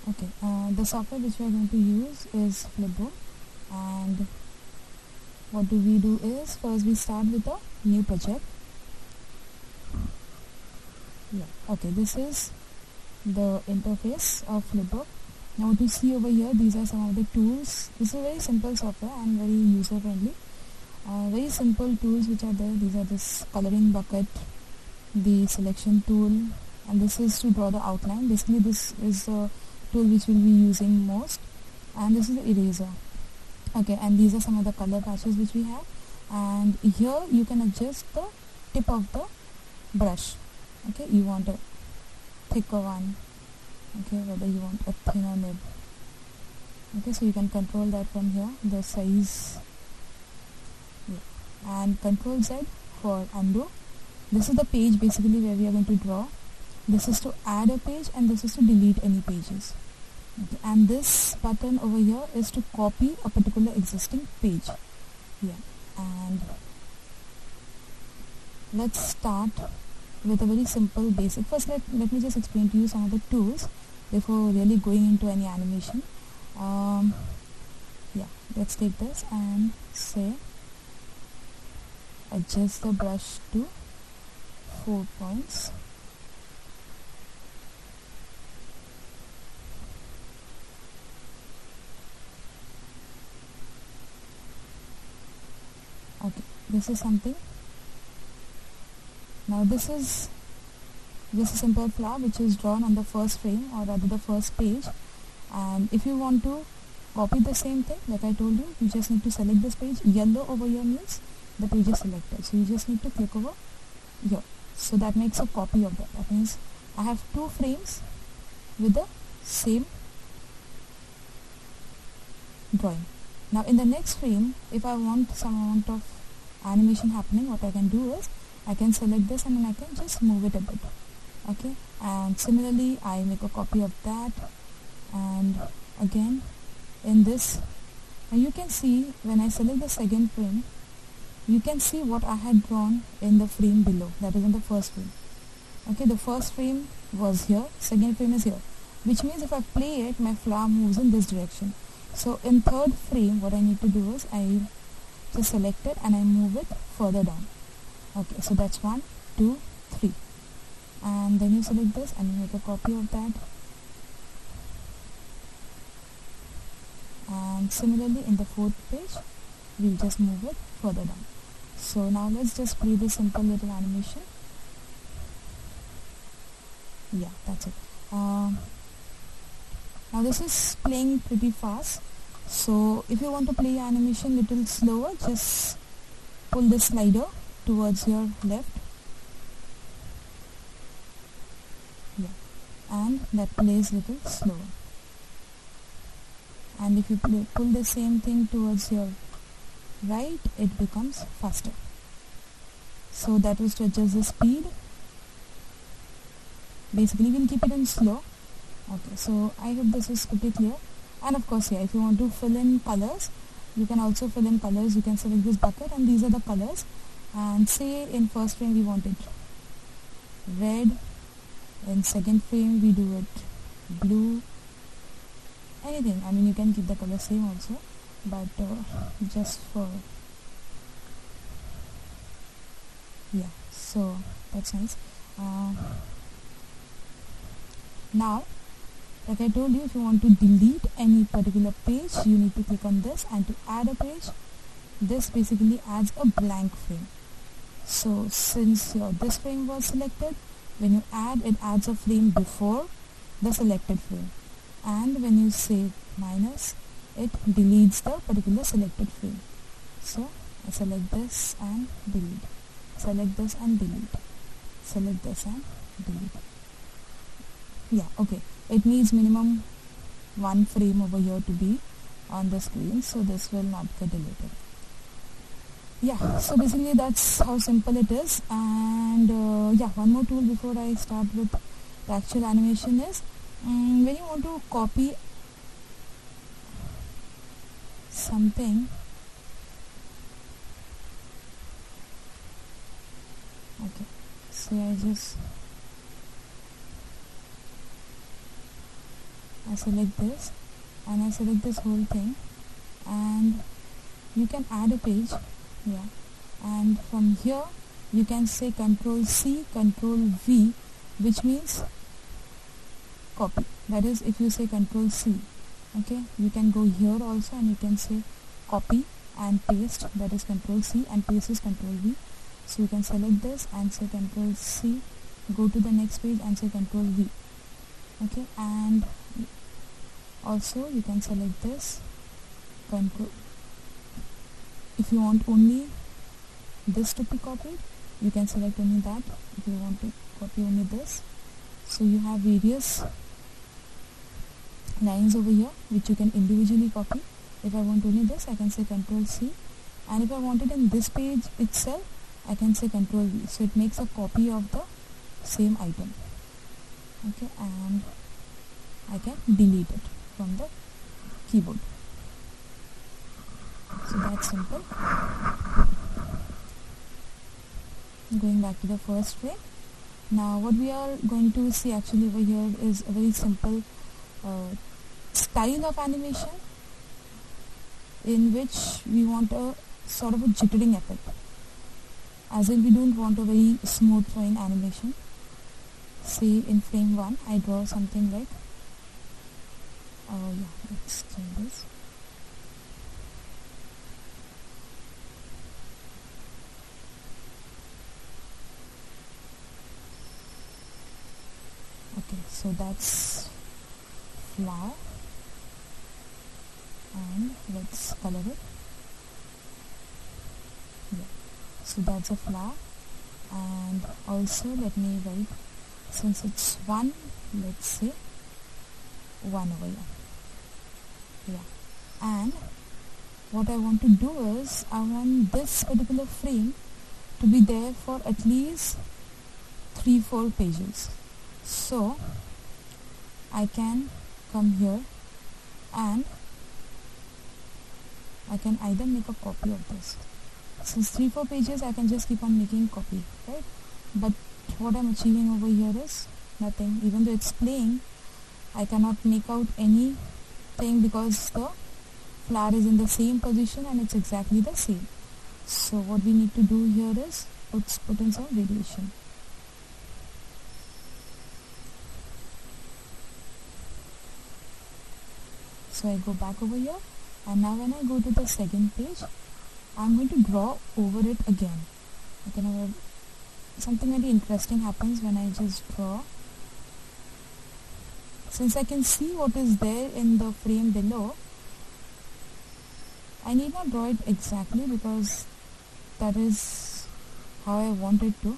Okay, the software which we are going to use is Flipboard, and what do we do is first we start with a new project. Yeah, okay, this is the interface of Flipboard. Now what you see over here, these are some of the tools. This is a very simple software and very user friendly. Very simple tools which are there. These are this coloring bucket, the selection tool, and this is to draw the outline. Basically this is the tool which we'll be using most, and this is the eraser. Okay, and these are some of the color patches which we have, and here you can adjust the tip of the brush. Okay, you want a thicker one, okay, whether you want a thinner nib. Okay, so you can control that from here, the size. Yeah. And Control Z for undo. This is the page basically where we are going to draw. This is to add a page, and this is to delete any pages. Okay. And this button over here is to copy a particular existing page. Yeah. And let's start with a very simple basic. First let me just explain to you some of the tools before really going into any animation. Yeah, let's take this and say adjust the brush to 4 points. Okay, this is something. Now this is a simple flower which is drawn on the first frame, or rather the first page, and if you want to copy the same thing, like I told you, you just need to select this page. Yellow over here means the page is selected, so you just need to click over here. So that makes a copy of that. That means I have 2 frames with the same drawing. Now in the next frame, if I want some amount of animation happening, what I can do is I can select this and then I can just move it a bit. Okay, and similarly I make a copy of that, and again in this, and you can see when I select the second frame, you can see what I had drawn in the frame below, that is in the first frame. Okay, the first frame was here, second frame is here, which means if I play it, my flower moves in this direction. So in third frame, what I need to do is I just select it and I move it further down. Okay, so that's 1, 2, 3, and then you select this and you make a copy of that, and similarly in the fourth page we'll just move it further down. So now let's just play this simple little animation. Yeah, that's it. Now this is playing pretty fast, so if you want to play your animation little slower, just pull the slider towards your left. Yeah, and that plays little slower. And if you pull the same thing towards your right, it becomes faster. So that was to adjust the speed. Basically we'll keep it in slow. Okay, so I hope this is pretty clear. And of course, yeah, if you want to fill in colors, you can also fill in colors. You can select this bucket and these are the colors, and say in first frame we want it red, in second frame we do it blue, anything. I mean, you can keep the color same also, but just for, yeah, so that's nice. Now like I told you, if you want to delete any particular page, you need to click on this, and to add a page, this basically adds a blank frame. So since this frame was selected, when you add, it adds a frame before the selected frame, and when you say minus, it deletes the particular selected frame. So I select this and delete, select this and delete, select this and delete. Yeah, okay, it needs minimum 1 frame over here to be on the screen, so this will not get deleted. Yeah, so basically that's how simple it is. And yeah, one more tool before I start with the actual animation is when you want to copy something, okay, so I just I select this and I select this whole thing, and you can add a page, yeah, and from here you can say Control C, Control V, which means copy. That is, if you say Control C, okay, you can go here also and you can say copy and paste, that is Control C, and paste is Control V. So you can select this and say Control C, go to the next page and say Control V, okay, and also you can select this Control. If you want only this to be copied, you can select only that. If you want to copy only this, so you have various lines over here which you can individually copy. If I want only this, I can say Control C, and if I want it in this page itself, I can say Control V. So it makes a copy of the same item, okay, and I can delete it from the keyboard. So that's simple. Going back to the first frame. Now what we are going to see actually over here is a very simple style of animation in which we want a sort of a jittering effect, as in we don't want a very smooth flowing animation. Say in frame 1 I draw something like let's change this. Okay, so that's flower, and let's color it. Yeah, so that's a flower, and also let me write, since it's 1, let's say 1 over here. Yeah, and what I want to do is I want this particular frame to be there for at least 3-4 pages. So I can come here and I can either make a copy of this. Since 3-4 pages, I can just keep on making copy, right? But what I'm achieving over here is nothing. Even though it's playing, I cannot make out anything because the flower is in the same position and it's exactly the same. So what we need to do here is put in some variation. So I go back over here, and now when I go to the second page, I'm going to draw over it again. Okay, now something very interesting happens when I just draw. Since I can see what is there in the frame below, I need not draw it exactly because that is how I want it to.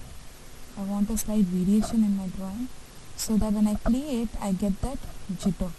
I want a slight variation in my drawing so that when I play it, I get that jitter.